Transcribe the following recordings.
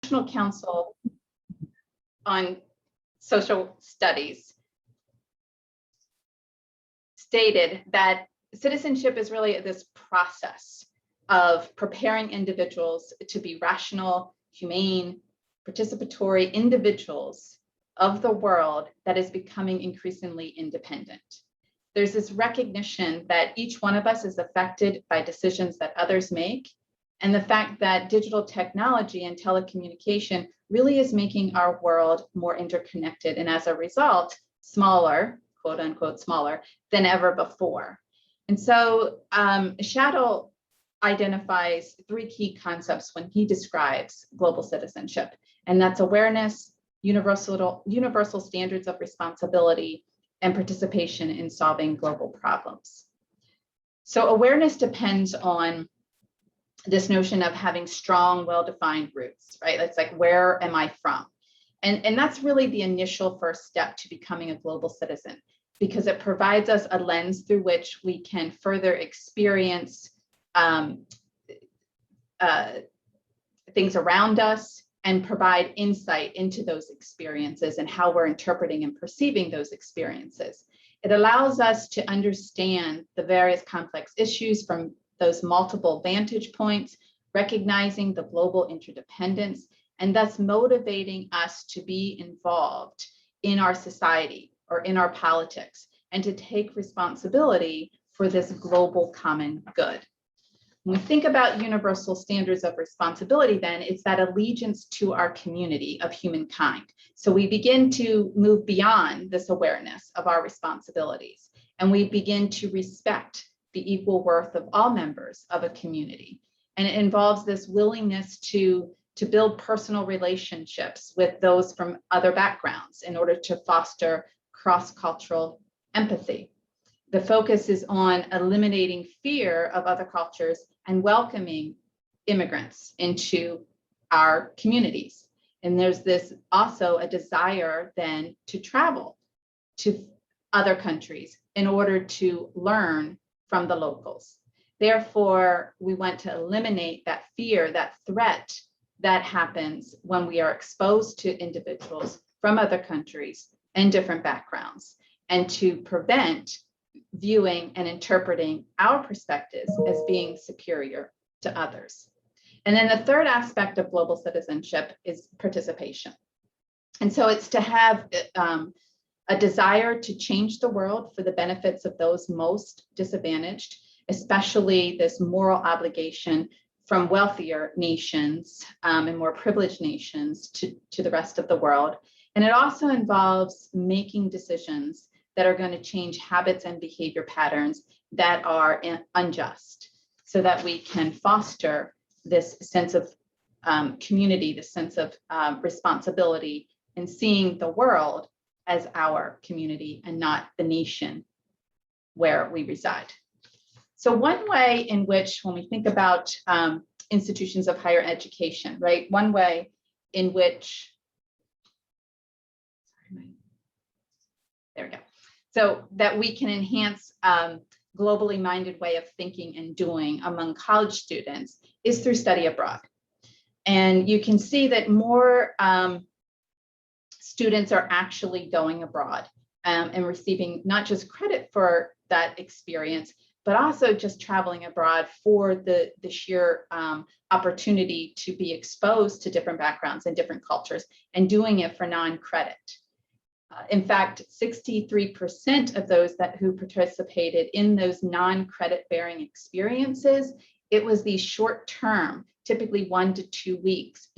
National Council on Social Studies stated that citizenship is really this process of preparing individuals to be rational, humane, participatory individuals of the world that is becoming increasingly independent. There's this recognition that each one of us is affected by decisions that others make, and the fact that digital technology and telecommunication really is making our world more interconnected, and as a result, smaller, quote unquote, smaller than ever before. And so Shattle identifies three key concepts when he describes global citizenship, and that's awareness, universal standards of responsibility, and participation in solving global problems. So awareness depends on this notion of having strong, well-defined roots, right? It's like, where am I from? And that's really the initial first step to becoming a global citizen, because it provides us a lens through which we can further experience things around us and provide insight into those experiences and how we're interpreting and perceiving those experiences. It allows us to understand the various complex issues from those multiple vantage points, recognizing the global interdependence, and thus motivating us to be involved in our society or in our politics and to take responsibility for this global common good. When we think about universal standards of responsibility, then it's that allegiance to our community of humankind. So we begin to move beyond this awareness of our responsibilities, and we begin to respect the equal worth of all members of a community. And it involves this willingness to build personal relationships with those from other backgrounds in order to foster cross-cultural empathy. The focus is on eliminating fear of other cultures and welcoming immigrants into our communities. And there's this also a desire then to travel to other countries in order to learn from the locals. Therefore, we want to eliminate that fear, that threat that happens when we are exposed to individuals from other countries and different backgrounds, and to prevent viewing and interpreting our perspectives as being superior to others. And then the third aspect of global citizenship is participation. And so it's to have a desire to change the world for the benefits of those most disadvantaged, especially this moral obligation from wealthier nations and more privileged nations to the rest of the world. And it also involves making decisions that are going to change habits and behavior patterns that are unjust, so that we can foster this sense of community, this sense of responsibility in seeing the world as our community and not the nation where we reside. So one way in which, when we think about institutions of higher education, right, one way in which, there we go. So that we can enhance globally minded way of thinking and doing among college students is through study abroad. And you can see that more students are actually going abroad and receiving not just credit for that experience, but also just traveling abroad for the sheer opportunity to be exposed to different backgrounds and different cultures, and doing it for non-credit. In fact, 63% of those who participated in those non-credit bearing experiences, it was these short-term, typically 1 to 2 weeks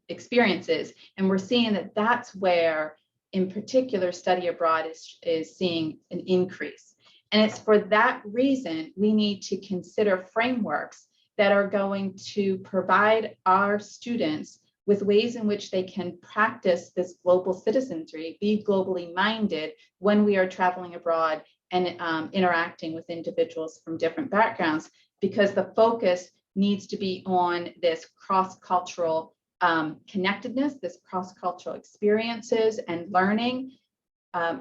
experiences. And we're seeing that that's where, in particular, study abroad is seeing an increase. And it's for that reason we need to consider frameworks that are going to provide our students with ways in which they can practice this global citizenry, be globally minded when we are traveling abroad and interacting with individuals from different backgrounds, because the focus needs to be on this cross-cultural connectedness, this cross-cultural experiences and learning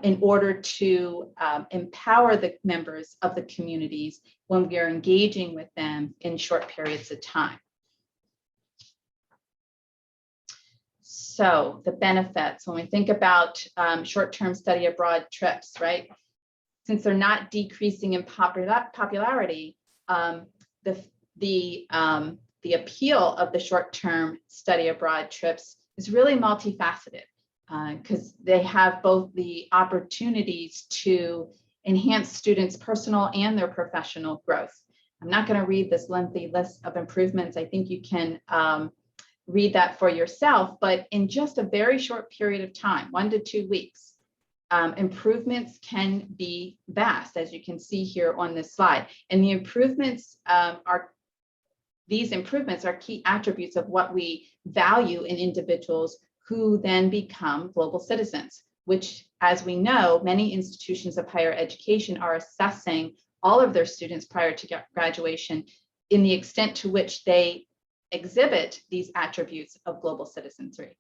in order to empower the members of the communities when we are engaging with them in short periods of time. So the benefits, when we think about short-term study abroad trips, right? Since they're not decreasing in popularity, the appeal of the short-term study abroad trips is really multifaceted, because they have both the opportunities to enhance students' personal and their professional growth. I'm not going to read this lengthy list of improvements. I think you can read that for yourself, but in just a very short period of time, 1 to 2 weeks, improvements can be vast, as you can see here on this slide. And the improvements these improvements are key attributes of what we value in individuals who then become global citizens, which, as we know, many institutions of higher education are assessing all of their students prior to graduation in the extent to which they exhibit these attributes of global citizenry.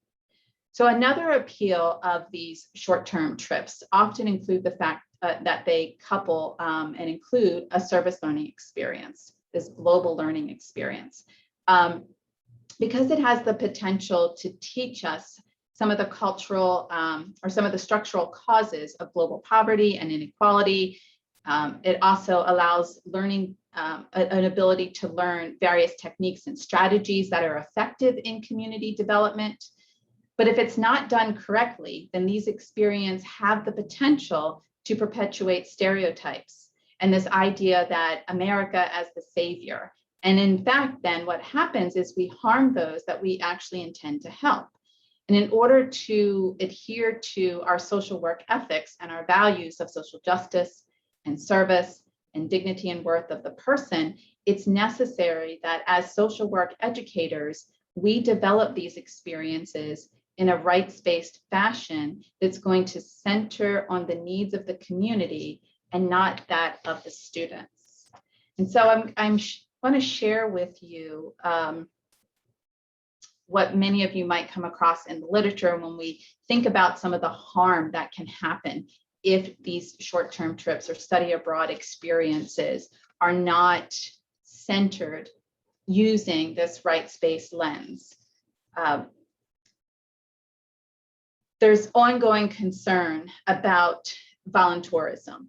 So another appeal of these short-term trips often include the fact that they couple and include a service learning experience, this global learning experience, because it has the potential to teach us some of the cultural or some of the structural causes of global poverty and inequality. It also allows learning an ability to learn various techniques and strategies that are effective in community development. But if it's not done correctly, then these experiences have the potential to perpetuate stereotypes and this idea that America as the savior. And in fact, then what happens is we harm those that we actually intend to help. And in order to adhere to our social work ethics and our values of social justice and service and dignity and worth of the person, it's necessary that as social work educators, we develop these experiences in a rights-based fashion that's going to center on the needs of the community and not that of the students. And so I want to share with you what many of you might come across in the literature when we think about some of the harm that can happen if these short-term trips or study abroad experiences are not centered using this rights-based lens. There's ongoing concern about voluntourism.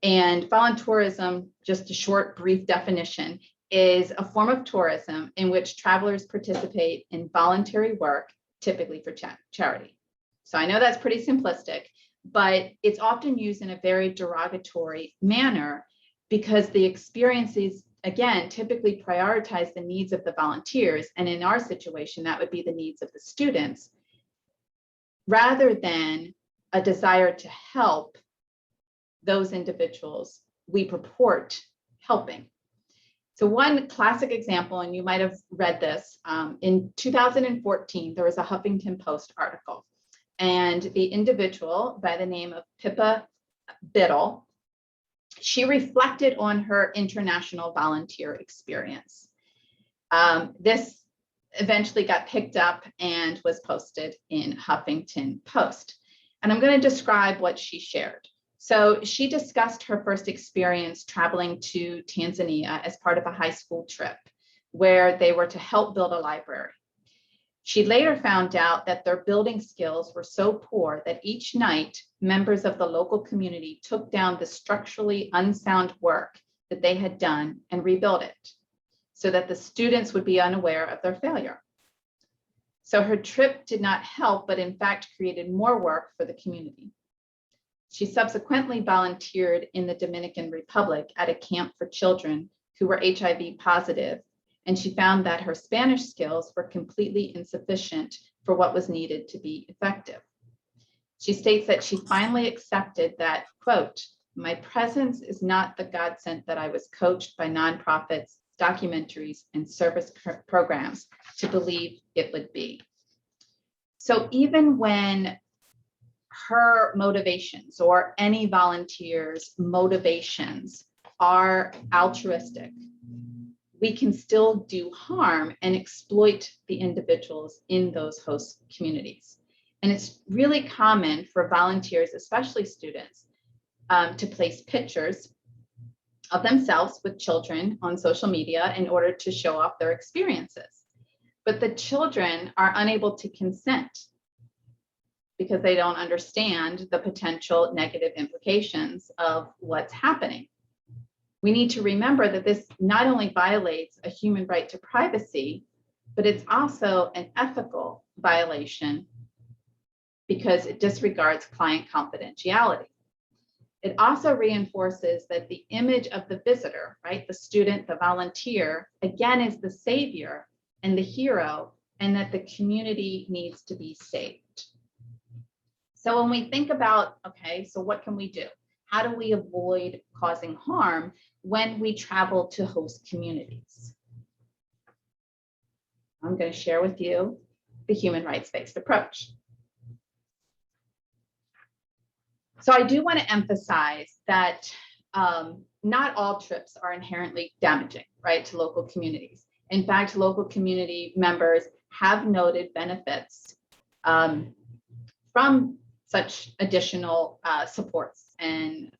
And voluntourism, just a short, brief definition, is a form of tourism in which travelers participate in voluntary work, typically for charity. So I know that's pretty simplistic, but it's often used in a very derogatory manner because the experiences, again, typically prioritize the needs of the volunteers. And in our situation, that would be the needs of the students, rather than a desire to help those individuals we purport helping. So one classic example, and you might have read this, in 2014, there was a Huffington Post article, and the individual by the name of Pippa Biddle, she reflected on her international volunteer experience. This eventually got picked up and was posted in Huffington Post. And I'm going to describe what she shared. So she discussed her first experience traveling to Tanzania as part of a high school trip where they were to help build a library. She later found out that their building skills were so poor that each night members of the local community took down the structurally unsound work that they had done and rebuilt it so that the students would be unaware of their failure. So her trip did not help, but in fact created more work for the community. She subsequently volunteered in the Dominican Republic at a camp for children who were HIV positive, and she found that her Spanish skills were completely insufficient for what was needed to be effective. She states that she finally accepted that, quote, "My presence is not the godsend that I was coached by nonprofits, documentaries, and service programs to believe it would be." So even when her motivations or any volunteer's motivations are altruistic, we can still do harm and exploit the individuals in those host communities. And it's really common for volunteers, especially students, to place pictures of themselves with children on social media in order to show off their experiences. but the children are unable to consent because they don't understand the potential negative implications of what's happening. We need to remember that this not only violates a human right to privacy, but it's also an ethical violation because it disregards client confidentiality. It also reinforces that the image of the visitor, right, the student, the volunteer, again, is the savior and the hero, and that the community needs to be saved. So when we think about, okay, so what can we do? How do we avoid causing harm when we travel to host communities? I'm going to share with you the human rights-based approach. So I do want to emphasize that not all trips are inherently damaging, right, to local communities. In fact, local community members have noted benefits from such additional supports and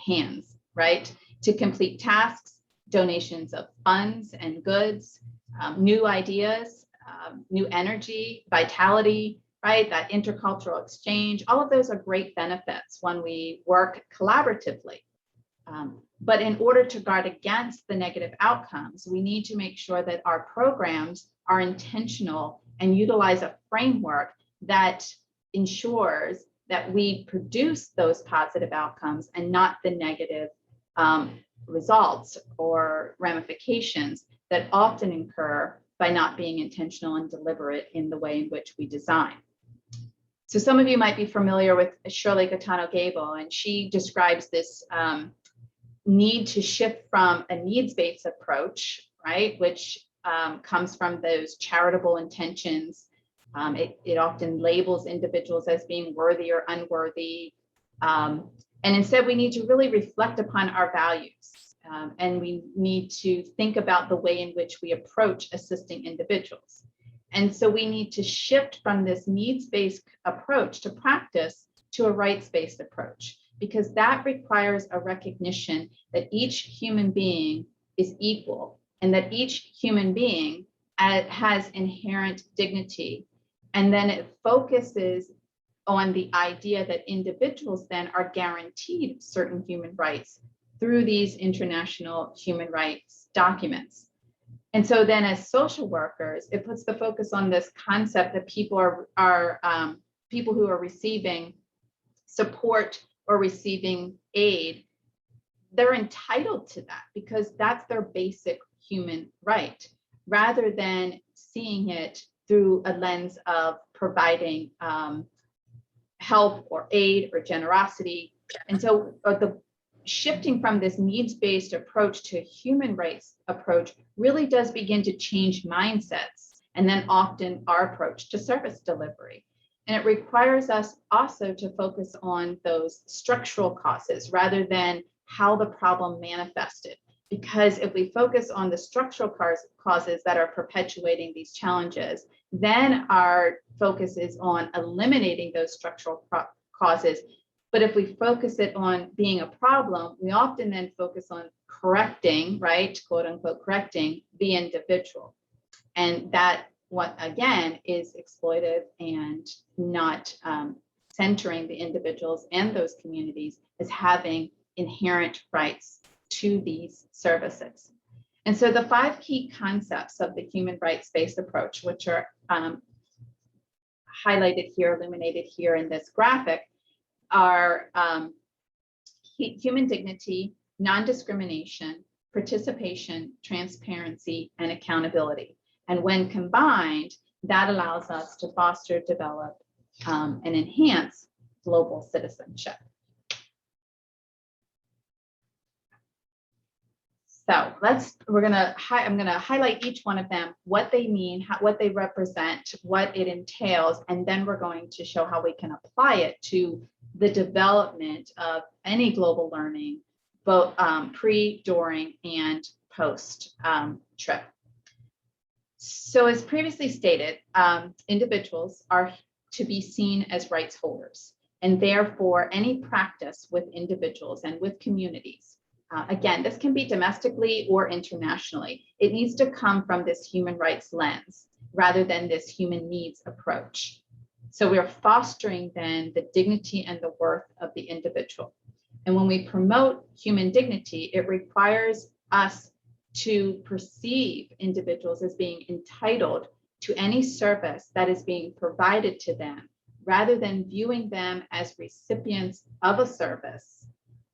hands, right, to complete tasks, donations of funds and goods, new ideas, new energy, vitality, right? That intercultural exchange, all of those are great benefits when we work collaboratively. But in order to guard against the negative outcomes, we need to make sure that our programs are intentional and utilize a framework that ensures that we produce those positive outcomes and not the negative results or ramifications that often occur by not being intentional and deliberate in the way in which we design. So some of you might be familiar with Shirley Gaetano-Gable, and she describes this need to shift from a needs-based approach, right, which comes from those charitable intentions. It often labels individuals as being worthy or unworthy. And instead, we need to really reflect upon our values. And we need to think about the way in which we approach assisting individuals. And so we need to shift from this needs-based approach to practice to a rights-based approach, because that requires a recognition that each human being is equal and that each human being has inherent dignity. And then it focuses on the idea that individuals then are guaranteed certain human rights through these international human rights documents. And so then as social workers, it puts the focus on this concept that people are people who are receiving support or receiving aid, they're entitled to that because that's their basic human right, rather than seeing it through a lens of providing help or aid or generosity. And so the shifting from this needs-based approach to a human rights approach really does begin to change mindsets, and then often our approach to service delivery. And it requires us also to focus on those structural causes rather than how the problem manifested. Because if we focus on the structural causes that are perpetuating these challenges, then our focus is on eliminating those structural causes. But if we focus it on being a problem, we often then focus on correcting, right, quote unquote, correcting the individual. And that, what again, is exploitive and not centering the individuals and those communities as having inherent rights to these services. And so the 5 key concepts of the human rights-based approach, which are highlighted here, illuminated here in this graphic, are human dignity, non-discrimination, participation, transparency, and accountability. And when combined, that allows us to foster, develop, and enhance global citizenship. So I'm gonna highlight each one of them, what they mean, what they represent, what it entails, and then we're going to show how we can apply it to the development of any global learning, both pre, during, and post trip. So as previously stated, individuals are to be seen as rights holders, and therefore any practice with individuals and with communities Again, this can be domestically or internationally. It needs to come from this human rights lens rather than this human needs approach. So we're fostering then the dignity and the worth of the individual. And when we promote human dignity, it requires us to perceive individuals as being entitled to any service that is being provided to them, rather than viewing them as recipients of a service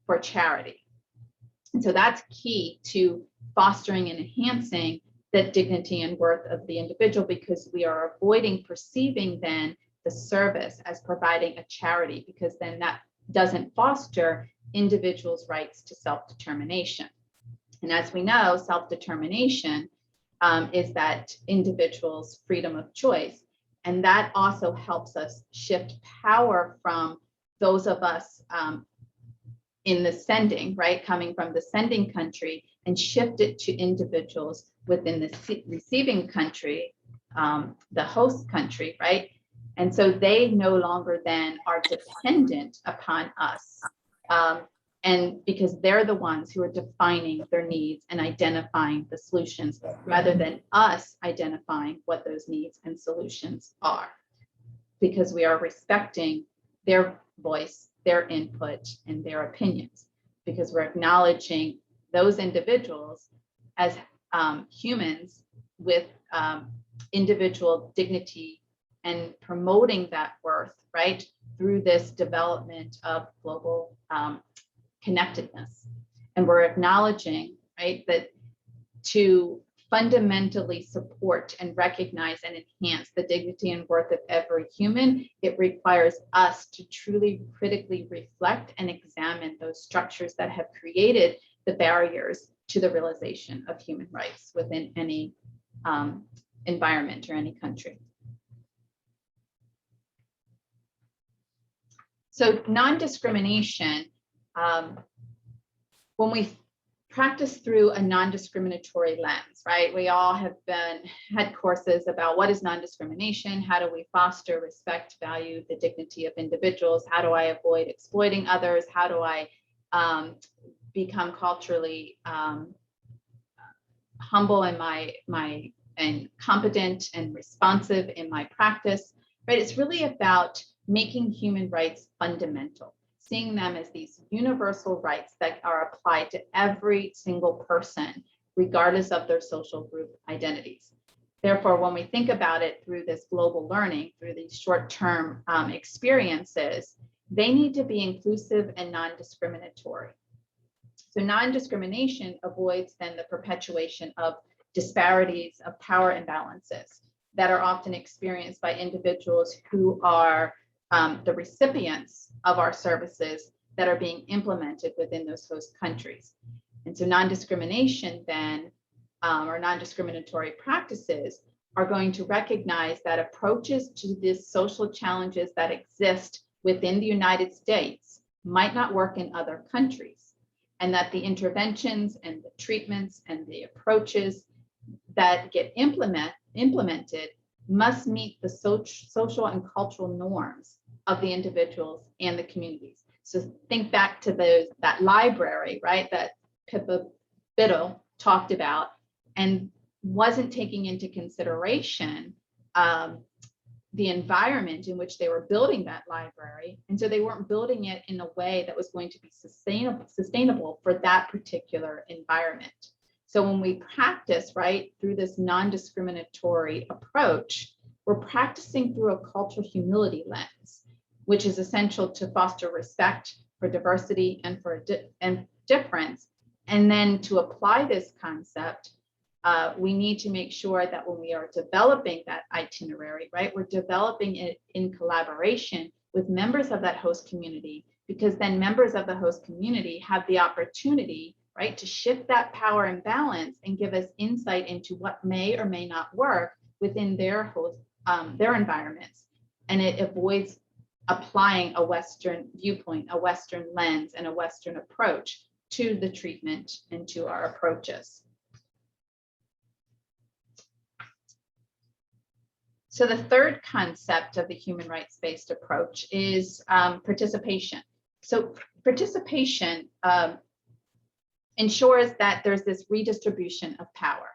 for charity. And so that's key to fostering and enhancing the dignity and worth of the individual, because we are avoiding perceiving then the service as providing a charity, because then that doesn't foster individuals' rights to self-determination. And as we know, self-determination is that individual's freedom of choice. And that also helps us shift power from those of us in the sending, right, coming from the sending country, and shift it to individuals within the receiving country, the host country, right? And so they no longer then are dependent upon us. And because they're the ones who are defining their needs and identifying the solutions, rather than us identifying what those needs and solutions are, because we are respecting their voice, their input, and their opinions, because we're acknowledging those individuals as humans with individual dignity and promoting that worth, right, through this development of global connectedness. And we're acknowledging, right, that to fundamentally support and recognize and enhance the dignity and worth of every human, it requires us to truly critically reflect and examine those structures that have created the barriers to the realization of human rights within any environment or any country. So non-discrimination, when we practice through a non-discriminatory lens, right? We all have had courses about what is non-discrimination, how do we foster, respect, value the dignity of individuals, how do I avoid exploiting others, how do I become culturally humble in and competent and responsive in my practice, right? It's really about making human rights fundamental, seeing them as these universal rights that are applied to every single person, regardless of their social group identities. Therefore, when we think about it through this global learning, through these short-term experiences, they need to be inclusive and non-discriminatory. So non-discrimination avoids then the perpetuation of disparities of power imbalances that are often experienced by individuals who are the recipients of our services that are being implemented within those host countries. And so non-discrimination then, or non-discriminatory practices, are going to recognize that approaches to these social challenges that exist within the United States might not work in other countries, and that the interventions and the treatments and the approaches that get implemented must meet the social and cultural norms of the individuals and the communities. So think back to that library, right, that Pippa Biddle talked about, and wasn't taking into consideration the environment in which they were building that library. And so they weren't building it in a way that was going to be sustainable for that particular environment. So when we practice, right, through this non-discriminatory approach, we're practicing through a cultural humility lens, which is essential to foster respect for diversity and for difference. And then to apply this concept, we need to make sure that when we are developing that itinerary, right, we're developing it in collaboration with members of that host community, because then members of the host community have the opportunity, right, to shift that power imbalance and give us insight into what may or may not work within their host, their environments. And it avoids applying a Western viewpoint, a Western lens, and a Western approach to the treatment and to our approaches. So the third concept of the human rights-based approach is participation. So participation ensures that there's this redistribution of power.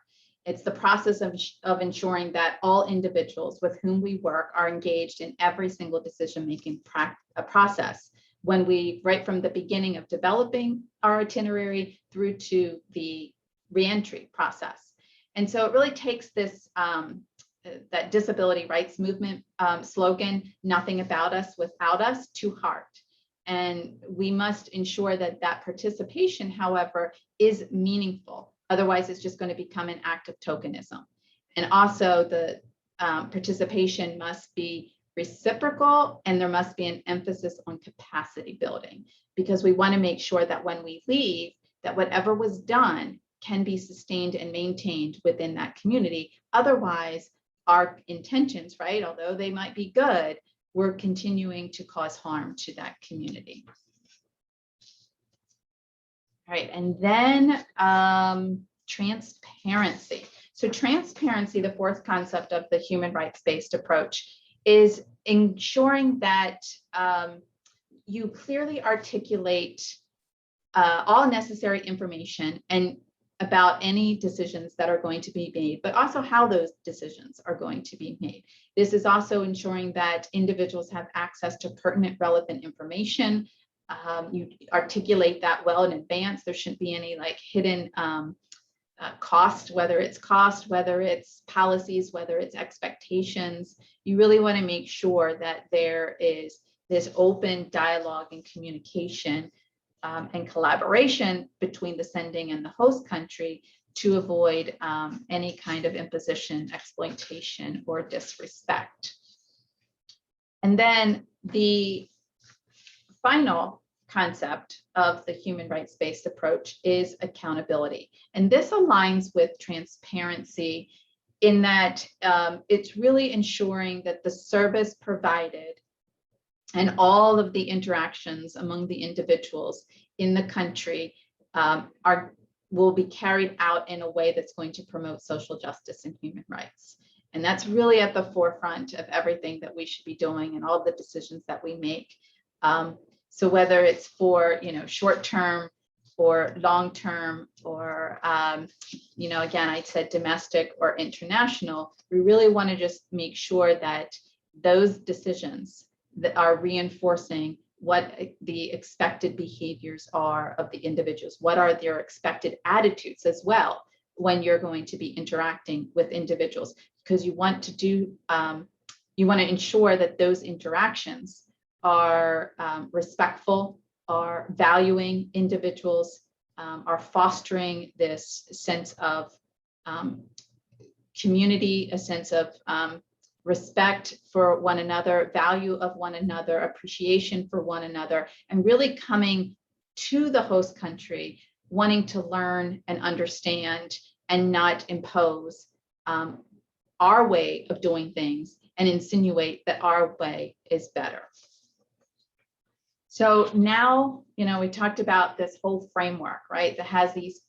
It's the process of ensuring that all individuals with whom we work are engaged in every single decision-making process when we, right from the beginning of developing our itinerary through to the reentry process. And so it really takes this, that disability rights movement slogan, nothing about us without us, to heart. And we must ensure that that participation, however, is meaningful. Otherwise, it's just going to become an act of tokenism. And also the participation must be reciprocal, and there must be an emphasis on capacity building, because we want to make sure that when we leave, that whatever was done can be sustained and maintained within that community. Otherwise, our intentions, right, although they might be good, we're continuing to cause harm to that community. All right, and then transparency. So transparency, the fourth concept of the human rights-based approach, is ensuring that you clearly articulate all necessary information and about any decisions that are going to be made, but also how those decisions are going to be made. This is also ensuring that individuals have access to pertinent, relevant information. You articulate that well in advance. There shouldn't be any like hidden cost, whether it's policies, whether it's expectations. You really want to make sure that there is this open dialogue and communication and collaboration between the sending and the host country to avoid any kind of imposition, exploitation, or disrespect. And then the final concept of the human rights-based approach is accountability. And this aligns with transparency in that it's really ensuring that the service provided and all of the interactions among the individuals in the country will be carried out in a way that's going to promote social justice and human rights. And that's really at the forefront of everything that we should be doing and all the decisions that we make. So whether it's for short-term or long-term or again, I said domestic or international, we really want to just make sure that those decisions that are reinforcing what the expected behaviors are of the individuals, what are their expected attitudes as well when you're going to be interacting with individuals, because you want to ensure that those interactions are respectful, are valuing individuals, are fostering this sense of community, a sense of respect for one another, value of one another, appreciation for one another, and really coming to the host country wanting to learn and understand and not impose our way of doing things and insinuate that our way is better. So now, we talked about this whole framework, right, that has these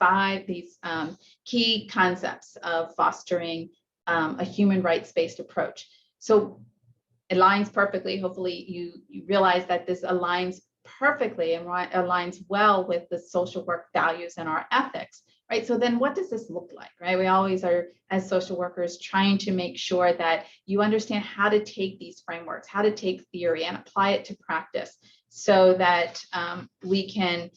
key concepts of fostering a human rights-based approach. So it aligns perfectly. Hopefully you realize that this aligns perfectly and aligns well with the social work values and our ethics, right? So then what does this look like, right? We always are, as social workers, trying to make sure that you understand how to take these frameworks, how to take theory and apply it to practice so that we can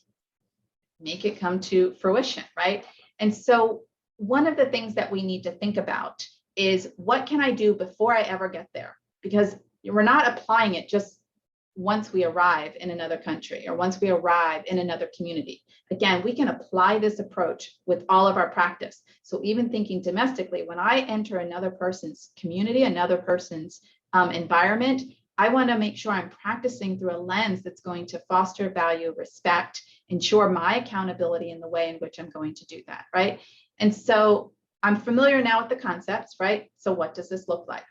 make it come to fruition, right? And so one of the things that we need to think about is, what can I do before I ever get there? Because we're not applying it just once we arrive in another country or once we arrive in another community. Again, we can apply this approach with all of our practice. So even thinking domestically, when I enter another person's community, another person's environment, I want to make sure I'm practicing through a lens that's going to foster value, respect, ensure my accountability in the way in which I'm going to do that, right? And so I'm familiar now with the concepts, right? So what does this look like?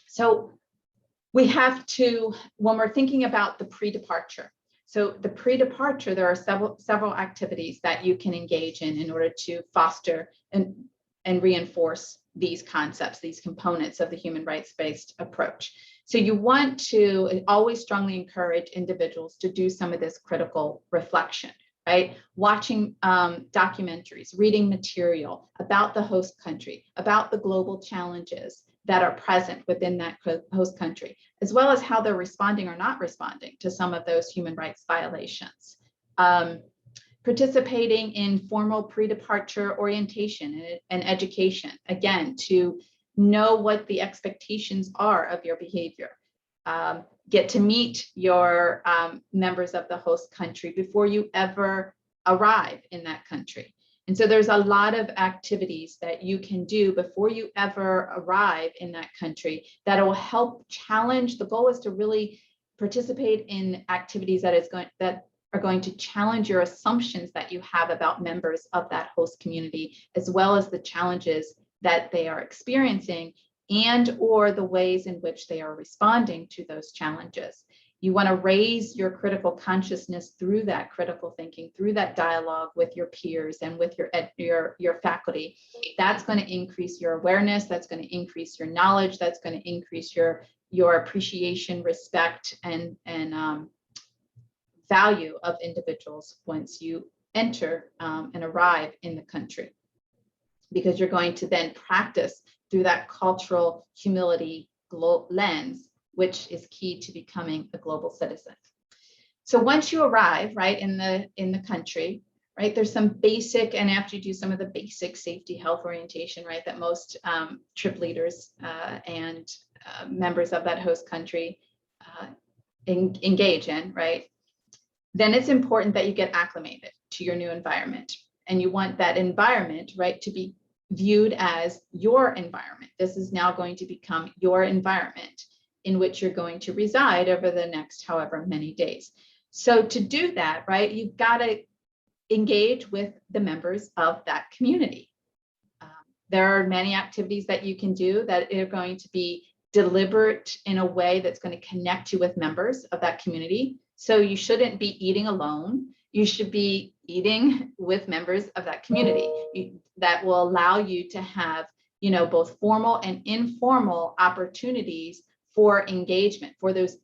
So we have to, when we're thinking about the pre-departure, so the pre-departure, there are several activities that you can engage in order to foster and reinforce these concepts, these components of the human rights-based approach. So you want to always strongly encourage individuals to do some of this critical reflection, right? Watching documentaries, reading material about the host country, about the global challenges that are present within that host country, as well as how they're responding or not responding to some of those human rights violations. Participating in formal pre-departure orientation and education, again, to know what the expectations are of your behavior. Get to meet your members of the host country before you ever arrive in that country. And so there's a lot of activities that you can do before you ever arrive in that country that will help challenge. The goal is to really participate in activities that are going to challenge your assumptions that you have about members of that host community, as well as the challenges that they are experiencing and or the ways in which they are responding to those challenges. You want to raise your critical consciousness through that critical thinking, through that dialogue with your peers and with your faculty. That's going to increase your awareness. That's going to increase your knowledge. That's going to increase your appreciation, respect, and value of individuals once you enter and arrive in the country, because you're going to then practice through that cultural humility lens, which is key to becoming a global citizen. So once you arrive, right, in the country, right, there's some basic, and after you do some of the basic safety health orientation, right, that most trip leaders and members of that host country engage in, right, then it's important that you get acclimated to your new environment. And you want that environment, right, to be viewed as your environment. This is now going to become your environment in which you're going to reside over the next however many days. So to do that, right, you've got to engage with the members of that community. There are many activities that you can do that are going to be deliberate in a way that's going to connect you with members of that community. So you shouldn't be eating alone. You should be eating with members of that community. That will allow you to have, both formal and informal opportunities for engagement, for those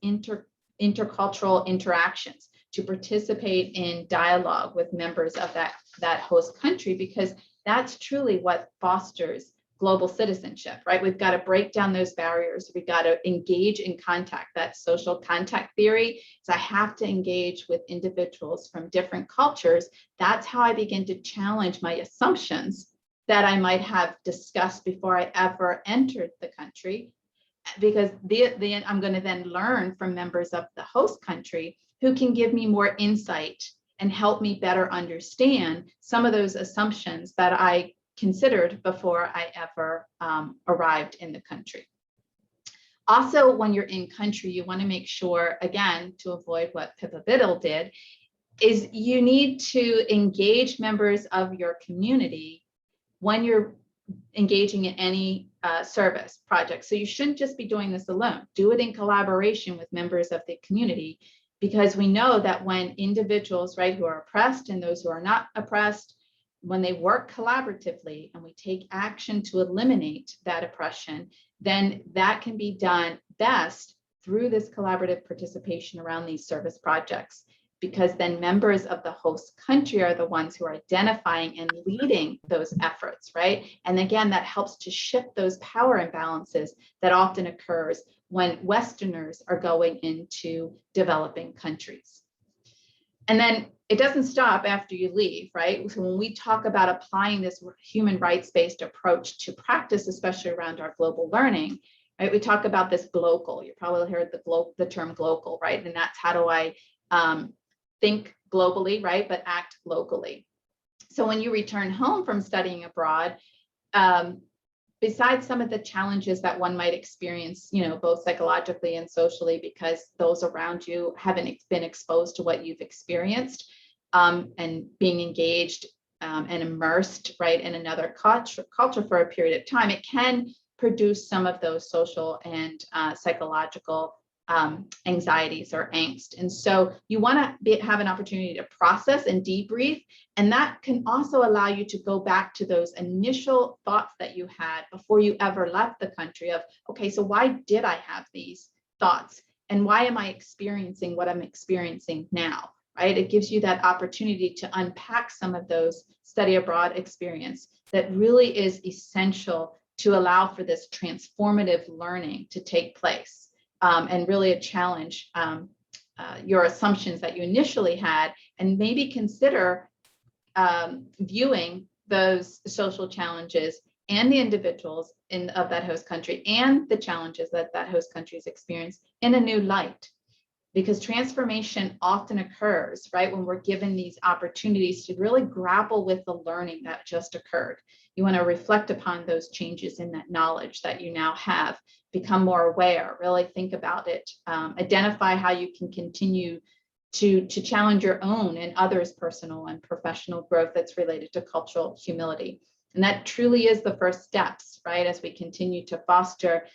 intercultural interactions, to participate in dialogue with members of that host country, because that's truly what fosters global citizenship, right? We've got to break down those barriers. We've got to engage in contact. That social contact theory is I have to engage with individuals from different cultures. That's how I begin to challenge my assumptions that I might have discussed before I ever entered the country, because I'm going to then learn from members of the host country who can give me more insight and help me better understand some of those assumptions that I considered before I ever arrived in the country. Also, when you're in country, you want to make sure, again, to avoid what Pippa Biddle did, is you need to engage members of your community when you're engaging in any service project. So you shouldn't just be doing this alone. Do it in collaboration with members of the community, because we know that when individuals, right, who are oppressed and those who are not oppressed, when they work collaboratively and we take action to eliminate that oppression, then that can be done best through this collaborative participation around these service projects, because then members of the host country are the ones who are identifying and leading those efforts, right? And again, that helps to shift those power imbalances that often occurs when Westerners are going into developing countries. And then it doesn't stop after you leave, right? So when we talk about applying this human rights-based approach to practice, especially around our global learning, right? We talk about this global. You probably heard the term global, right? And that's how do I think globally, right? But act locally. So when you return home from studying abroad, besides some of the challenges that one might experience, both psychologically and socially, because those around you haven't been exposed to what you've experienced, and being engaged and immersed, right, in another culture for a period of time, it can produce some of those social and psychological anxieties or angst. And so you want to have an opportunity to process and debrief. And that can also allow you to go back to those initial thoughts that you had before you ever left the country of, okay, so why did I have these thoughts? And why am I experiencing what I'm experiencing now? right? It gives you that opportunity to unpack some of those study abroad experience that really is essential to allow for this transformative learning to take place, and really a challenge your assumptions that you initially had, and maybe consider viewing those social challenges and the individuals of that host country and the challenges that that host country is experiencing in a new light. Because transformation often occurs, right, when we're given these opportunities to really grapple with the learning that just occurred. You want to reflect upon those changes in that knowledge that you now have, become more aware, really think about it, identify how you can continue to challenge your own and others' personal and professional growth that's related to cultural humility. And that truly is the first steps, right, as we continue to foster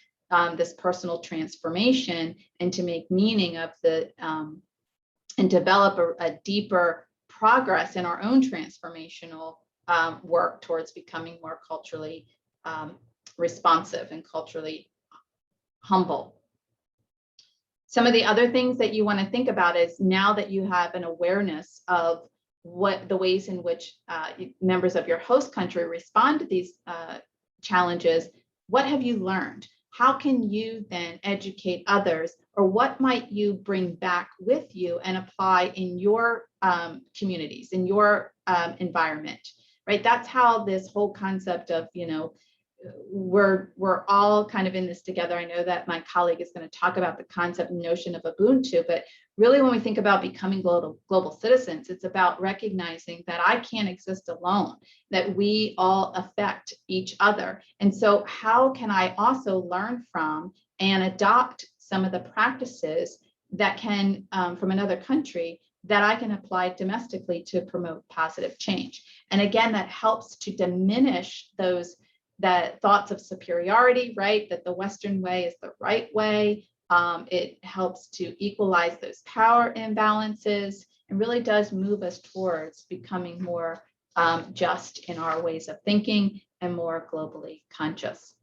this personal transformation and to make meaning of the and develop a deeper progress in our own transformational work towards becoming more culturally responsive and culturally humble. Some of the other things that you want to think about is, now that you have an awareness of what the ways in which members of your host country respond to these challenges, what have you learned? How can you then educate others, or what might you bring back with you and apply in your communities, in your environment, right? That's how this whole concept of, we're all kind of in this together. I know that my colleague is going to talk about the concept and notion of Ubuntu, but really when we think about becoming global citizens, it's about recognizing that I can't exist alone, that we all affect each other. And so how can I also learn from and adopt some of the practices that can, from another country, that I can apply domestically to promote positive change? And again, that helps to diminish that thoughts of superiority, right? That the Western way is the right way. It helps to equalize those power imbalances and really does move us towards becoming more just in our ways of thinking and more globally conscious.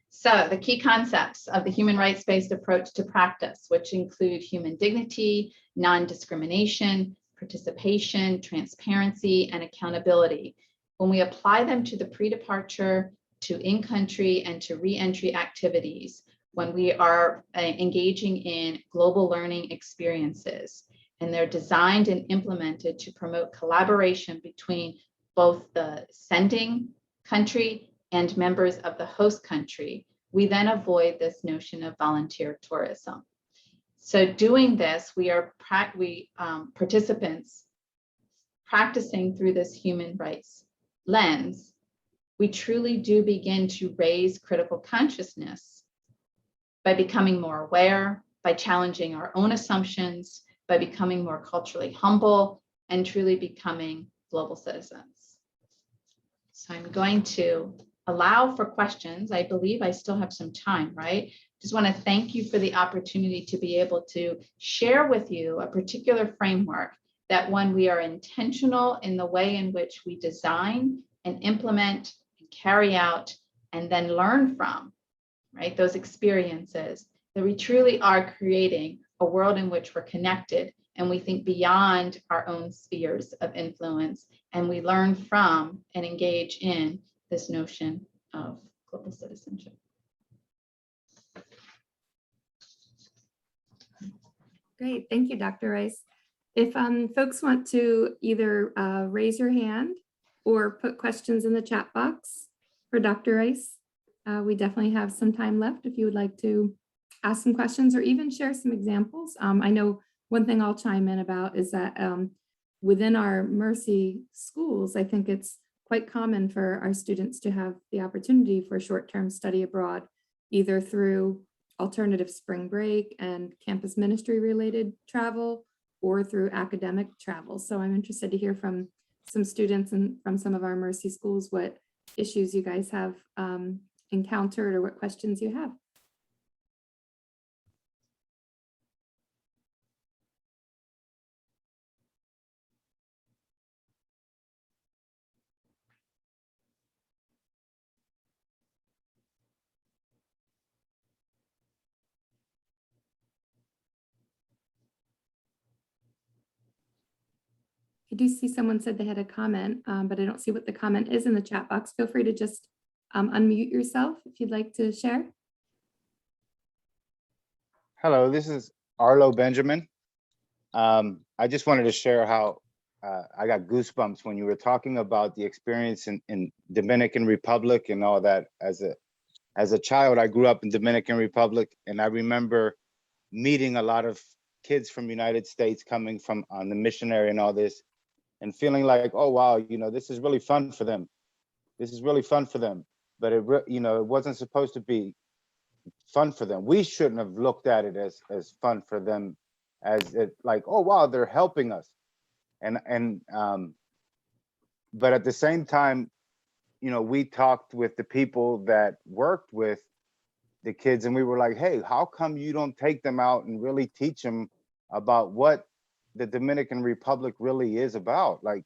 So the key concepts of the human rights-based approach to practice, which include human dignity, non-discrimination, participation, transparency, and accountability. When we apply them to the pre-departure, to in-country, and to re-entry activities, when we are engaging in global learning experiences, and they're designed and implemented to promote collaboration between both the sending country and members of the host country, we then avoid this notion of volunteer tourism. So doing this, we are participants practicing through this human rights lens. We truly do begin to raise critical consciousness by becoming more aware, by challenging our own assumptions, by becoming more culturally humble, and truly becoming global citizens. So I'm going to allow for questions. I believe I still have some time, right? Just want to thank you for the opportunity to be able to share with you a particular framework that, when we are intentional in the way in which we design and implement and carry out and then learn from, right, those experiences, that we truly are creating a world in which we're connected and we think beyond our own spheres of influence, and we learn from and engage in this notion of global citizenship. Great, thank you, Dr. Rice. If folks want to either raise your hand or put questions in the chat box for Dr. Rice, we definitely have some time left if you would like to ask some questions or even share some examples. I know one thing I'll chime in about is that within our Mercy schools, I think it's quite common for our students to have the opportunity for short-term study abroad, either through alternative spring break and campus ministry related travel or through academic travel. So I'm interested to hear from some students and from some of our Mercy schools what issues you guys have encountered or what questions you have. I do see someone said they had a comment, but I don't see what the comment is in the chat box. Feel free to just unmute yourself if you'd like to share. Hello, this is Arlo Benjamin. I just wanted to share how I got goosebumps when you were talking about the experience in Dominican Republic and all that. As a child, I grew up in Dominican Republic, and I remember meeting a lot of kids from United States coming from on the missionary and all this, and feeling like, oh wow, you know, this is really fun for them. This is really fun for them, but it wasn't supposed to be fun for them. We shouldn't have looked at it as fun for them, as it like, oh wow, they're helping us. But at the same time, you know, we talked with the people that worked with the kids, and we were like, hey, how come you don't take them out and really teach them about what the Dominican Republic really is about? Like,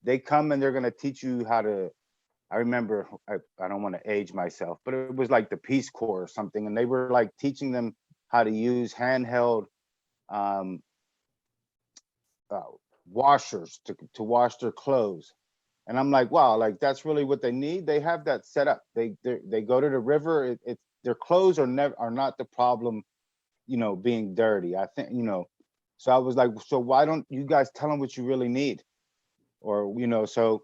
they come and they're going to teach you how to, I remember, I don't want to age myself, but it was like the Peace Corps or something, and they were like teaching them how to use handheld washers to wash their clothes. And I'm like, wow, like that's really what they need. They have that set up. They go to the river. Their clothes are not the problem, you know, being dirty. I think, you know, so I was like, so why don't you guys tell them what you really need? Or, you know, so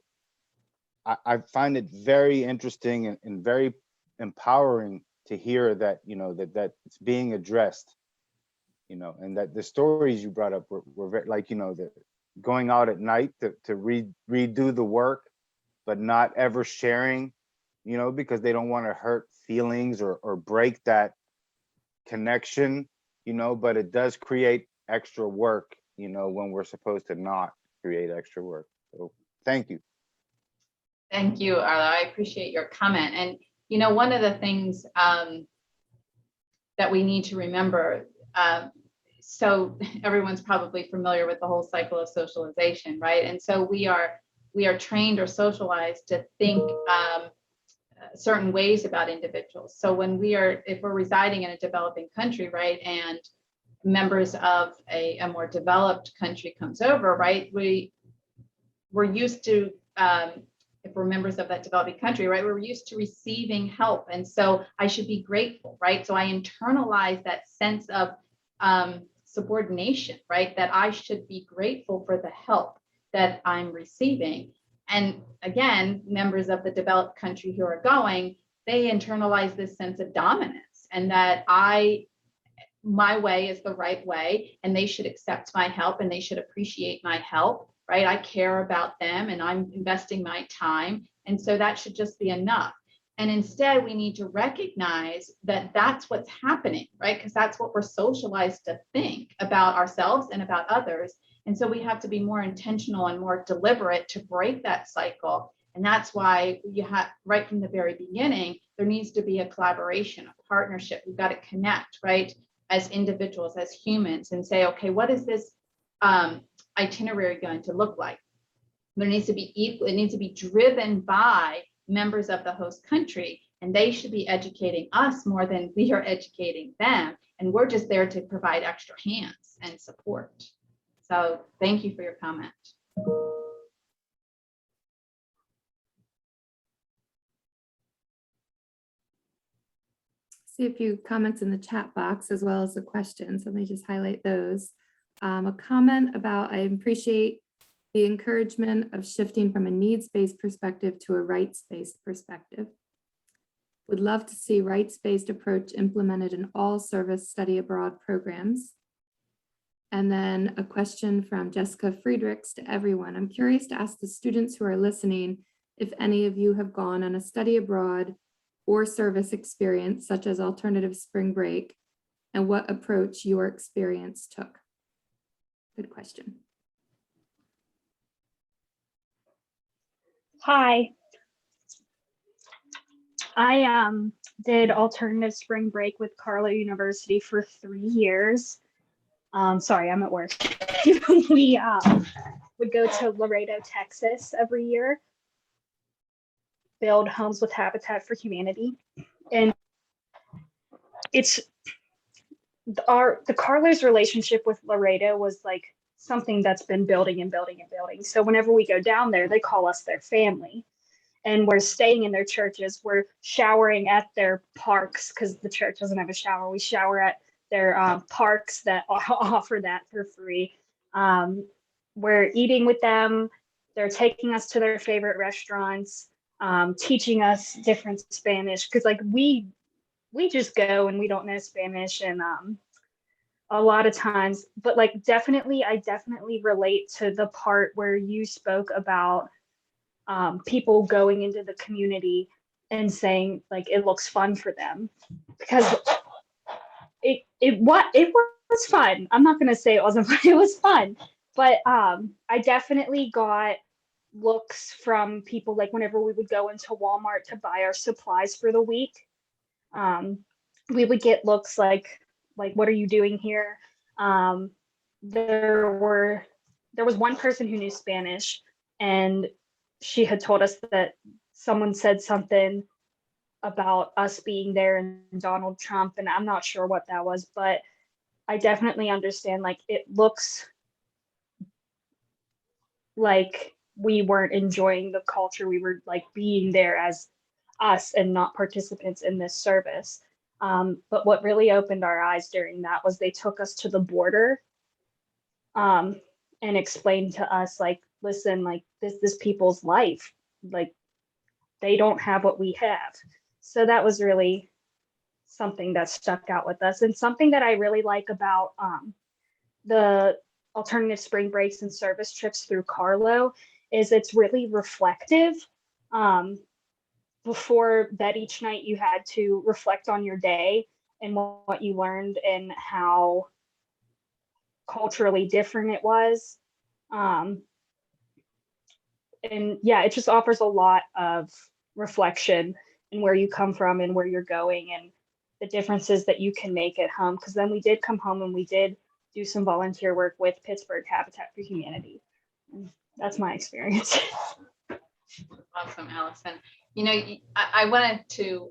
I find it very interesting and very empowering to hear that, you know, that it's being addressed, you know, and that the stories you brought up were very, like, you know, the going out at night to redo the work, but not ever sharing, you know, because they don't want to hurt feelings or break that connection, you know, but it does create extra work, you know, when we're supposed to not create extra work. So thank you. Thank you, Arlo. I appreciate your comment. And, you know, one of the things that we need to remember, so everyone's probably familiar with the whole cycle of socialization, right? And so we are trained or socialized to think certain ways about individuals. So if we're residing in a developing country, right, and members of a more developed country comes over, right, we're used to, if we're members of that developing country, right, we're used to receiving help. And so I should be grateful, right? So I internalize that sense of subordination, right? That I should be grateful for the help that I'm receiving. And again, members of the developed country who are going, they internalize this sense of dominance, and that my way is the right way, and they should accept my help and they should appreciate my help, right? I care about them and I'm investing my time. And so that should just be enough. And instead, we need to recognize that that's what's happening, right? Because that's what we're socialized to think about ourselves and about others. And so we have to be more intentional and more deliberate to break that cycle. And that's why you have, right from the very beginning, there needs to be a collaboration, a partnership. We've got to connect, right? As individuals, as humans, and say, okay, what is this itinerary going to look like? There needs to be equal, it needs to be driven by members of the host country, and they should be educating us more than we are educating them. And we're just there to provide extra hands and support. So thank you for your comment. See a few comments in the chat box as well as the questions. Let me just highlight those. A comment about, I appreciate the encouragement of shifting from a needs-based perspective to a rights-based perspective. Would love to see rights-based approach implemented in all service study abroad programs. And then a question from Jessica Friedrichs to everyone. I'm curious to ask the students who are listening if any of you have gone on a study abroad or service experience, such as alternative spring break, and what approach your experience took. Good question. Hi. I did alternative spring break with Carlow University for 3 years. Sorry, I'm at work. We would go to Laredo, Texas every year, build homes with Habitat for Humanity. And it's the Carlow's relationship with Laredo was like something that's been building and building and building. So whenever we go down there, they call us their family. And we're staying in their churches. We're showering at their parks because the church doesn't have a shower. We shower at their parks that offer that for free. We're eating with them. They're taking us to their favorite restaurants, teaching us different Spanish because like we just go and we don't know Spanish and a lot of times, but like I definitely relate to the part where you spoke about people going into the community and saying like it looks fun for them because it was fun. I'm not gonna say it wasn't fun. It was fun, but I definitely got looks from people like whenever we would go into Walmart to buy our supplies for the week. We would get looks like what are you doing here? There was one person who knew Spanish and she had told us that someone said something about us being there and Donald Trump, and I'm not sure what that was, but I definitely understand like it looks like we weren't enjoying the culture. We were like being there as us and not participants in this service. But what really opened our eyes during that was they took us to the border and explained to us like, listen, like this people's life, like they don't have what we have. So that was really something that stuck out with us, and something that I really like about the alternative spring breaks and service trips through Carlo is it's really reflective. Before bed each night, you had to reflect on your day and what you learned and how culturally different it was. And yeah, it just offers a lot of reflection and where you come from and where you're going and the differences that you can make at home. Because then we did come home and we did do some volunteer work with Pittsburgh Habitat for Humanity. And that's my experience. Awesome, Allison. You know, I wanted to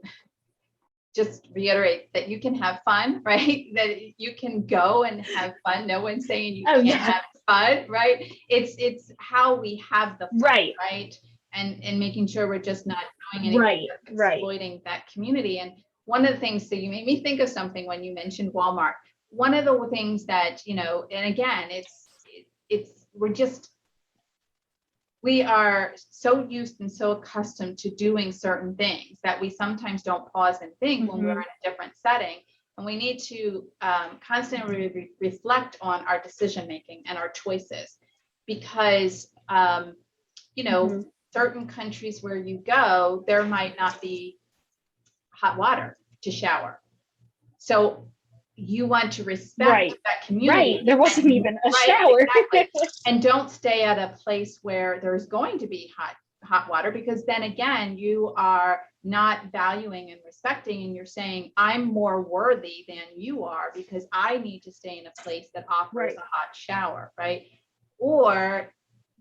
just reiterate that you can have fun, right? That you can go and have fun. No one's saying you can't have fun, right? It's how we have the fun, right? And making sure we're just not doing anything that's exploiting that community. And one of the things, so you made me think of something when you mentioned Walmart. One of the things that, you know, and again, we are so used and so accustomed to doing certain things that we sometimes don't pause and think when we're in a different setting. And we need to constantly reflect on our decision making and our choices, because you know, certain countries where you go, there might not be hot water to shower. So you want to respect that community. There wasn't even a shower. Exactly. And don't stay at a place where there's going to be hot water, because then again, you are not valuing and respecting, and you're saying, I'm more worthy than you are because I need to stay in a place that offers a hot shower, right? Or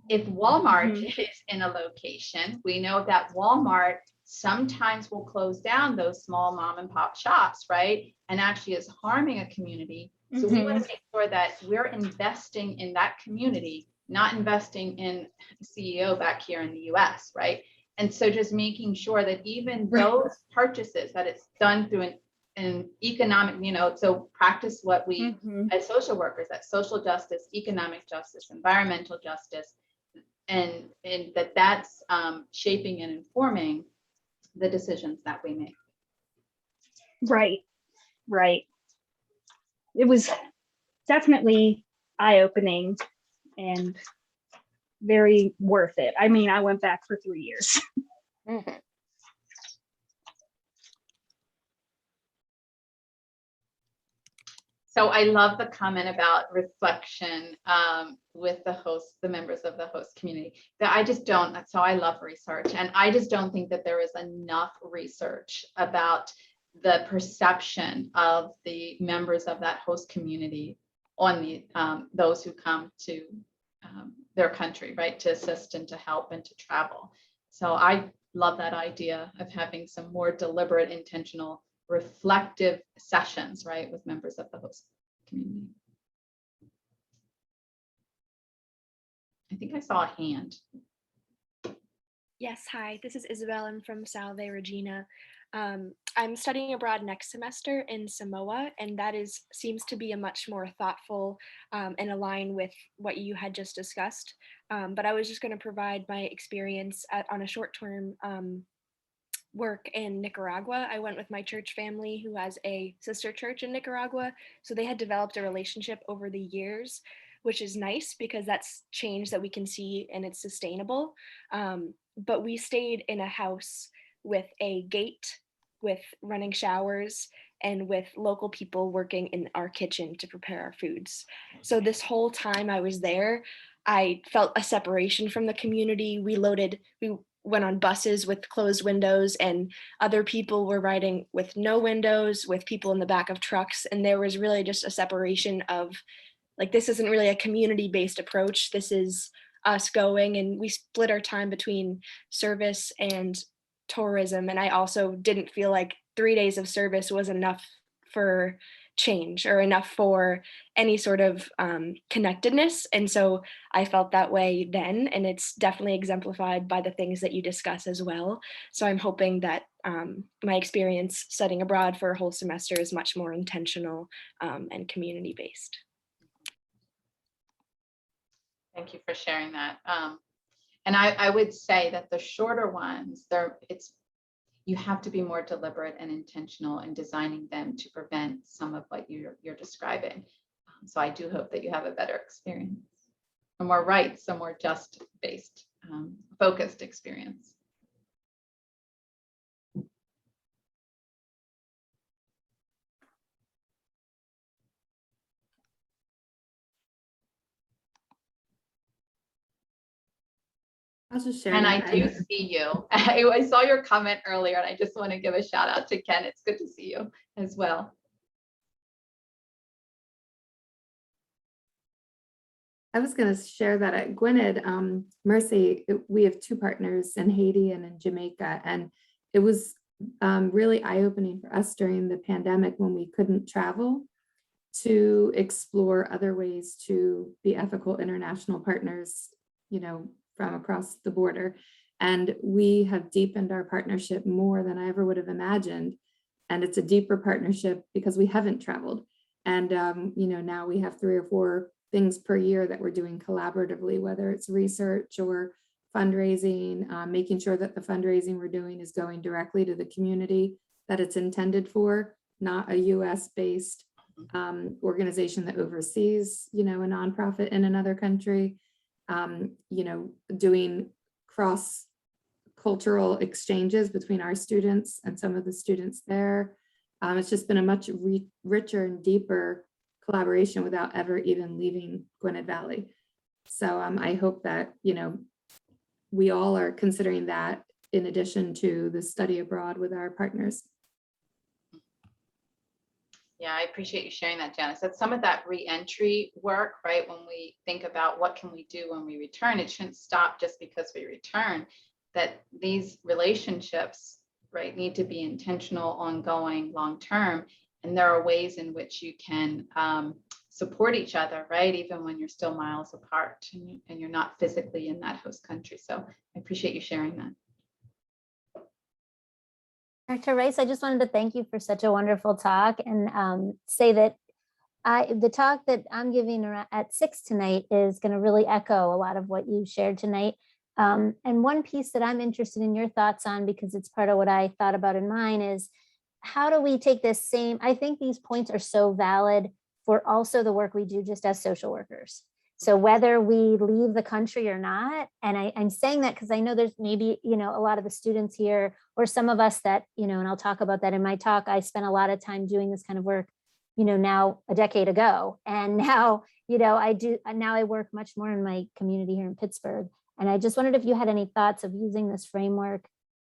if Walmart is in a location, we know that Walmart sometimes will close down those small mom and pop shops, right? And actually is harming a community. So we want to make sure that we're investing in that community, not investing in the CEO back here in the US, right? And so just making sure that even those purchases, that it's done through an economic, you know, so practice what we as social workers, that social justice, economic justice, environmental justice, and that's shaping and informing the decisions that we make. Right. It was definitely eye-opening and very worth it. I mean, I went back for 3 years. So I love the comment about reflection with the members of the host community. That I just don't, so I love research, and I just don't think that there is enough research about the perception of the members of that host community on the those who come to their country, right, to assist and to help and to travel. So I love that idea of having some more deliberate, intentional, reflective sessions, right, with members of the host community. I think I saw a hand. Yes, hi, this is Isabel. I'm from Salve Regina. I'm studying abroad next semester in Samoa, and that seems to be a much more thoughtful and align with what you had just discussed. But I was just going to provide my experience on a short-term work in Nicaragua. I went with my church family who has a sister church in Nicaragua. So they had developed a relationship over the years, which is nice because that's change that we can see and it's sustainable. But we stayed in a house with a gate, with running showers, and with local people working in our kitchen to prepare our foods. So this whole time I was there, I felt a separation from the community. We went on buses with closed windows, and other people were riding with no windows, with people in the back of trucks. And there was really just a separation of, like, this isn't really a community-based approach. This is us going, and we split our time between service and tourism. And I also didn't feel like 3 days of service was enough for change or enough for any sort of connectedness. And so I felt that way then, and it's definitely exemplified by the things that you discuss as well. So I'm hoping that my experience studying abroad for a whole semester is much more intentional and community-based. Thank you for sharing that. And I would say that the shorter ones, you have to be more deliberate and intentional in designing them to prevent some of what you're describing. So I do hope that you have a better experience, a more rights, a more just based, focused experience. I'll just share. And I that. do see you. I saw your comment earlier, and I just want to give a shout out to Ken. It's good to see you as well. I was going to share that at Gwynedd, Mercy, we have 2 partners in Haiti and in Jamaica. And it was really eye-opening for us during the pandemic when we couldn't travel to explore other ways to be ethical international partners, from across the border. And we have deepened our partnership more than I ever would have imagined. And it's a deeper partnership because we haven't traveled. And, now we have 3 or 4 things per year that we're doing collaboratively, whether it's research or fundraising, making sure that the fundraising we're doing is going directly to the community that it's intended for, not a US-based organization that oversees, a nonprofit in another country, doing cross-cultural exchanges between our students and some of the students there. It's just been a much richer and deeper collaboration without ever even leaving Gwynedd Valley. So I hope that, we all are considering that in addition to the study abroad with our partners. Yeah, I appreciate you sharing that, Janice. That's some of that re-entry work, right? When we think about what can we do when we return, it shouldn't stop just because we return, that these relationships, right, need to be intentional, ongoing, long-term. And there are ways in which you can support each other, right? Even when you're still miles apart and you're not physically in that host country. So I appreciate you sharing that. Dr. Rice, I just wanted to thank you for such a wonderful talk and say that the talk that I'm giving at 6 tonight is going to really echo a lot of what you shared tonight. And one piece that I'm interested in your thoughts on, because it's part of what I thought about in mine, is how do we take this same, I think these points are so valid for also the work we do just as social workers. So whether we leave the country or not, and I'm saying that because I know there's maybe, a lot of the students here or some of us that, and I'll talk about that in my talk, I spent a lot of time doing this kind of work, now a decade ago. And now, I work much more in my community here in Pittsburgh. And I just wondered if you had any thoughts of using this framework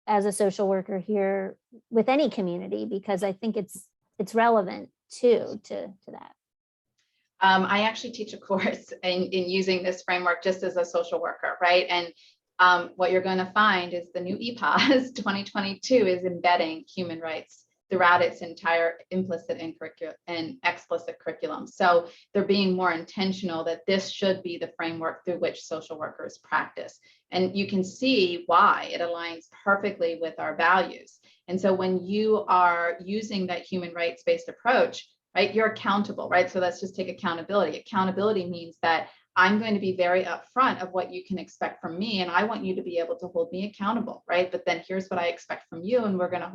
as a social worker here with any community, because I think it's relevant too to that. I actually teach a course in using this framework just as a social worker, right? And what you're going to find is the new EPAS 2022 is embedding human rights throughout its entire implicit and explicit curriculum. So they're being more intentional that this should be the framework through which social workers practice. And you can see why it aligns perfectly with our values. And so when you are using that human rights-based approach, right, you're accountable, right? So let's just take accountability. Accountability means that I'm going to be very upfront of what you can expect from me, and I want you to be able to hold me accountable, right? But then here's what I expect from you, and we're going to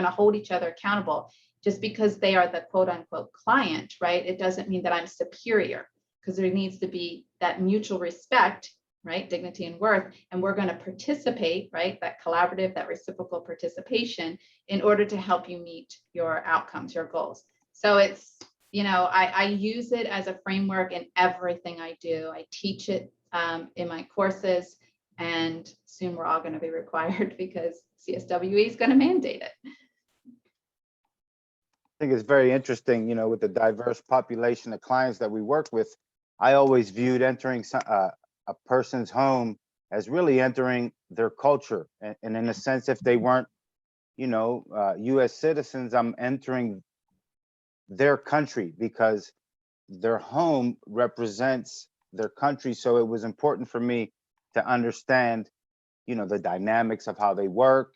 hold each other accountable. Just because they are the quote unquote client, right? It doesn't mean that I'm superior, because there needs to be that mutual respect, right? Dignity and worth, and we're going to participate, right? That collaborative, that reciprocal participation in order to help you meet your outcomes, your goals. So it's, I use it as a framework in everything I do. I teach it in my courses, and soon we're all going to be required because CSWE is going to mandate it. I think it's very interesting, with the diverse population of clients that we work with. I always viewed entering a person's home as really entering their culture. And in a sense, if they weren't, US citizens, I'm entering their country, because their home represents their country. So it was important for me to understand, the dynamics of how they work,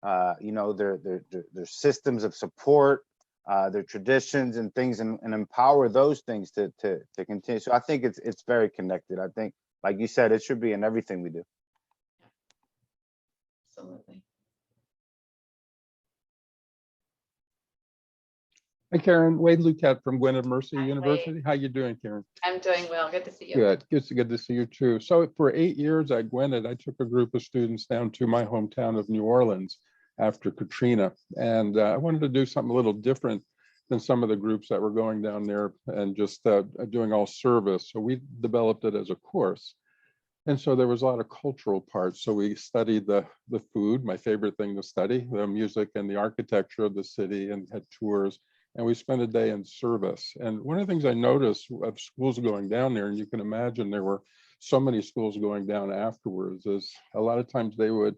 their systems of support, their traditions and things, and empower those things to continue. So I think it's very connected. I think, like you said, it should be in everything we do. Absolutely. Hi, Karen. Wade Luquette from Gwynedd Mercy Hi, University. Wade. How you doing, Karen? I'm doing well. Good to see you. Good. Good to see you too. So for 8 years at Gwynedd, I took a group of students down to my hometown of New Orleans after Katrina. And I wanted to do something a little different than some of the groups that were going down there and just doing all service. So we developed it as a course. And so there was a lot of cultural parts. So we studied the food, my favorite thing to study, the music and the architecture of the city, and had tours. And we spent a day in service. And one of the things I noticed of schools going down there, and you can imagine there were so many schools going down afterwards, is a lot of times they would,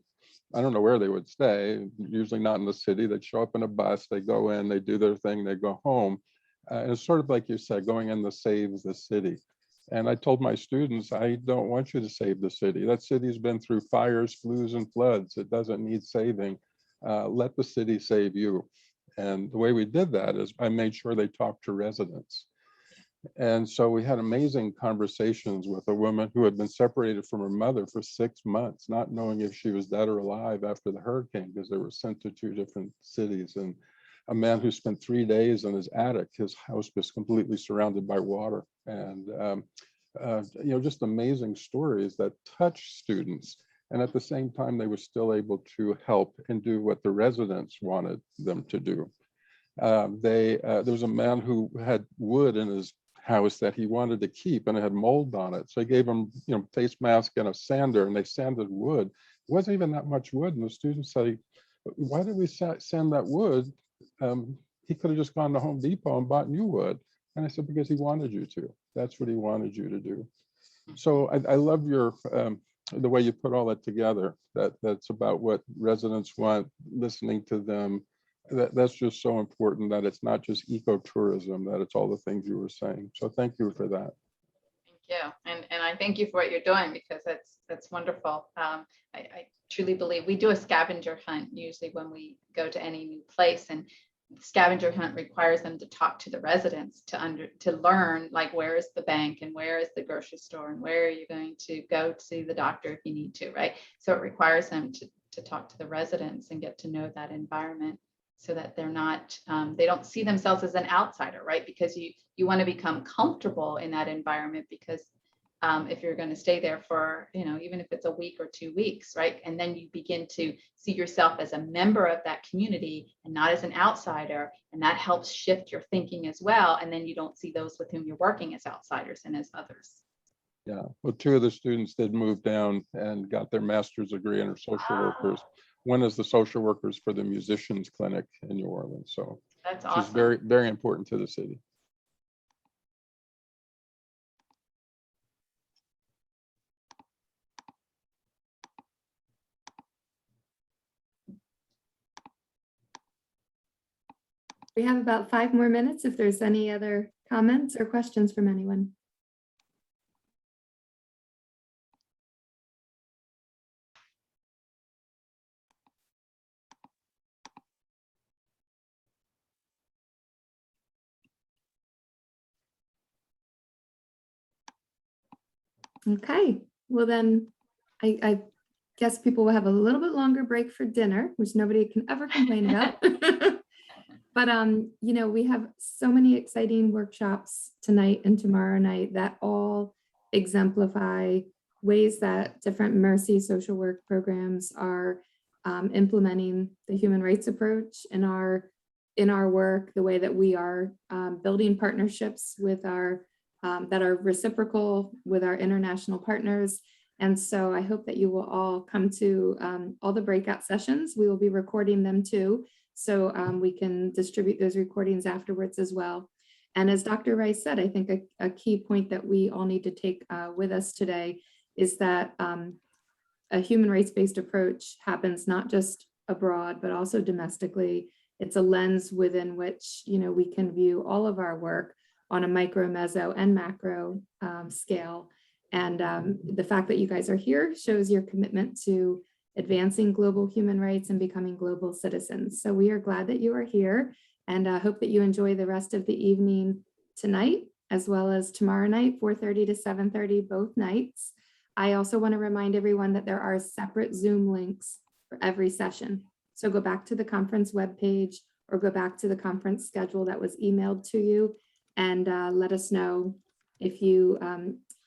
I don't know where they would stay, usually not in the city. They'd show up in a bus, they go in, they do their thing, they go home. And it's sort of like you said, going in to save the city. And I told my students, I don't want you to save the city. That city's been through fires, flus, and floods. It doesn't need saving. Let the city save you. And the way we did that is I made sure they talked to residents. And so we had amazing conversations with a woman who had been separated from her mother for 6 months, not knowing if she was dead or alive after the hurricane, because they were sent to 2 different cities. And a man who spent 3 days in his attic, his house was completely surrounded by water. And, just amazing stories that touch students. And at the same time, they were still able to help and do what the residents wanted them to do. There was a man who had wood in his house that he wanted to keep, and it had mold on it. So I gave him, face mask and a sander, and they sanded wood. It wasn't even that much wood. And the students said, why did we sand that wood? He could have just gone to Home Depot and bought new wood. And I said, because he wanted you to. That's what he wanted you to do. So I love your the way you put all that together. That's about what residents want, listening to them. That's just so important, that it's not just ecotourism, that it's all the things you were saying. So thank you for that. Thank you. And I thank you for what you're doing, because that's wonderful. I truly believe we do a scavenger hunt usually when we go to any new place, and the scavenger hunt requires them to talk to the residents to learn, like, where is the bank and where is the grocery store and where are you going to go see the doctor if you need to, right? So it requires them to talk to the residents and get to know that environment, so that they're not, they don't see themselves as an outsider, right? Because you want to become comfortable in that environment, because if you're going to stay there for, even if it's a week or 2 weeks, right? And then you begin to see yourself as a member of that community and not as an outsider. And that helps shift your thinking as well. And then you don't see those with whom you're working as outsiders and as others. Yeah, well, 2 of the students did move down and got their master's degree and are social workers. One is the social workers for the musicians clinic in New Orleans. So That's she's awesome. very, very important to the city. We have about 5 more minutes if there's any other comments or questions from anyone. Okay, well then, I guess people will have a little bit longer break for dinner, which nobody can ever complain about. But you know, we have so many exciting workshops tonight and tomorrow night that all exemplify ways that different Mercy social work programs are implementing the human rights approach in our work, the way that we are building partnerships with our that are reciprocal with our international partners. And so I hope that you will all come to all the breakout sessions. We will be recording them too, so we can distribute those recordings afterwards as well. And as Dr. Rice said, I think a key point that we all need to take with us today is that a human rights-based approach happens not just abroad, but also domestically. It's a lens within which, you know, we can view all of our work on a micro, meso, and macro scale. And the fact that you guys are here shows your commitment to advancing global human rights and becoming global citizens. So we are glad that you are here, and hope that you enjoy the rest of the evening tonight, as well as tomorrow night, 4:30 to 7:30, both nights. I also want to remind everyone that there are separate Zoom links for every session. So go back to the conference webpage or go back to the conference schedule that was emailed to you, and let us know if you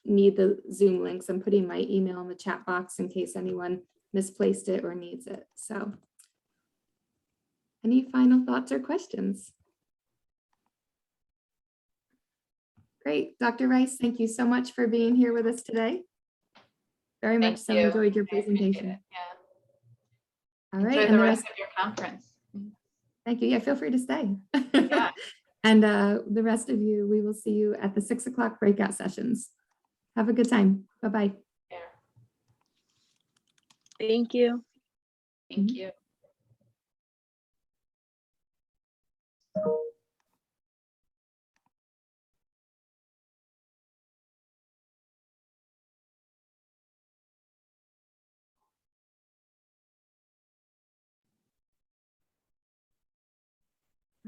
need the Zoom links. I'm putting my email in the chat box in case anyone misplaced it or needs it. So any final thoughts or questions? Great. Dr. Rice, thank you so much for being here with us today. Very much so you. enjoyed your I appreciate presentation. it. Yeah. All right. Enjoy And the rest of your conference. thank you. Yeah, feel free to stay. Yeah. And the rest of you, we will see you at the 6 o'clock breakout sessions. Have a good time. Bye-bye. Yeah. Thank you. Thank you.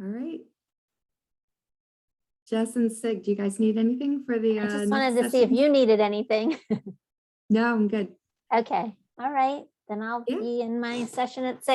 All right. Jess and Sig, do you guys need anything for the I just next wanted to see if session? you needed anything. No, I'm good. Okay, all right, then I'll Yeah. be in my session at 6.